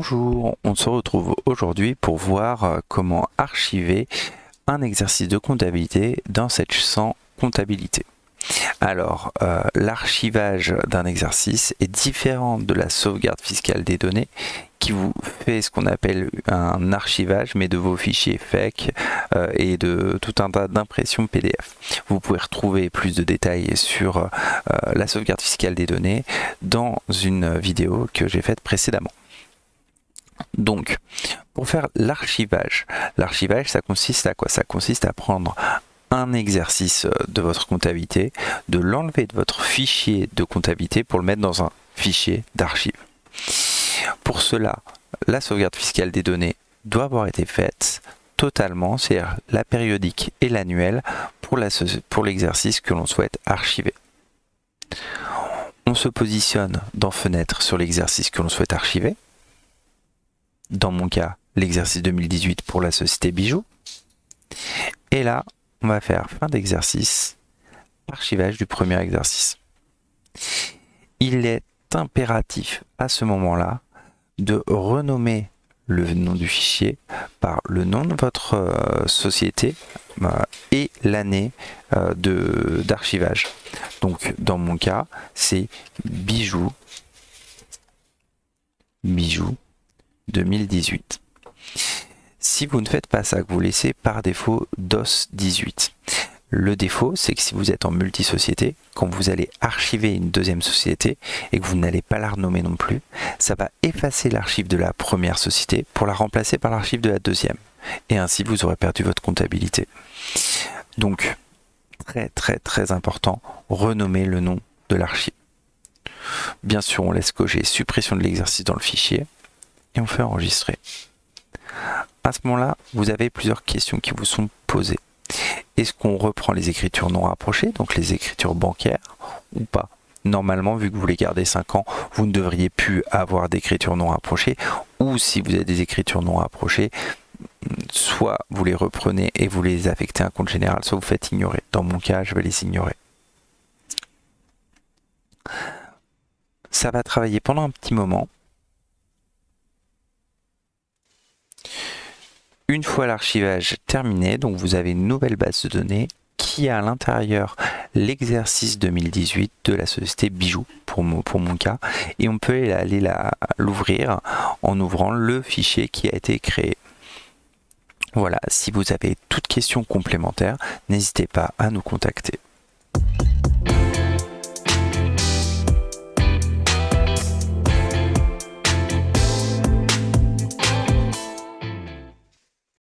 Bonjour, on se retrouve aujourd'hui pour voir comment archiver un exercice de comptabilité dans Sage 100 Comptabilité. Alors, l'archivage d'un exercice est différent de la sauvegarde fiscale des données qui vous fait ce qu'on appelle un archivage, mais de vos fichiers FEC et de tout un tas d'impressions PDF. Vous pouvez retrouver plus de détails sur la sauvegarde fiscale des données dans une vidéo que j'ai faite précédemment. Donc, pour faire l'archivage, ça consiste à quoi? Ça consiste à prendre un exercice de votre comptabilité, de l'enlever de votre fichier de comptabilité pour le mettre dans un fichier d'archives. Pour cela, la sauvegarde fiscale des données doit avoir été faite totalement, c'est-à-dire la périodique et l'annuelle pour l'exercice que l'on souhaite archiver. On se positionne dans Fenêtre sur l'exercice que l'on souhaite archiver. Dans mon cas, l'exercice 2018 pour la société Bijoux. Et là, on va faire fin d'exercice, archivage du premier exercice. Il est impératif à ce moment-là de renommer le nom du fichier par le nom de votre société et l'année d'archivage. Donc, dans mon cas, c'est Bijoux 2018. Si vous ne faites pas ça, que vous laissez par défaut DOS 18, le défaut, c'est que si vous êtes en multisociété, quand vous allez archiver une deuxième société et que vous n'allez pas la renommer non plus, ça va effacer l'archive de la première société pour la remplacer par l'archive de la deuxième. Et ainsi, vous aurez perdu votre comptabilité. Donc, très important, renommer le nom de l'archive. Bien sûr, on laisse cocher suppression de l'exercice dans le fichier et on fait enregistrer. À ce moment-là, vous avez plusieurs questions qui vous sont posées. Est-ce qu'on reprend les écritures non rapprochées, donc les écritures bancaires, ou pas? Normalement, vu que vous les gardez 5 ans, vous ne devriez plus avoir d'écritures non rapprochées, ou si vous avez des écritures non rapprochées, soit vous les reprenez et vous les affectez à un compte général, soit vous faites ignorer. Dans mon cas, je vais les ignorer. Ça va travailler pendant un petit moment. Une fois l'archivage terminé, donc vous avez une nouvelle base de données qui a à l'intérieur l'exercice 2018 de la société Bijoux, pour mon cas, et on peut aller l'ouvrir en ouvrant le fichier qui a été créé. Voilà, si vous avez toute question complémentaire, n'hésitez pas à nous contacter.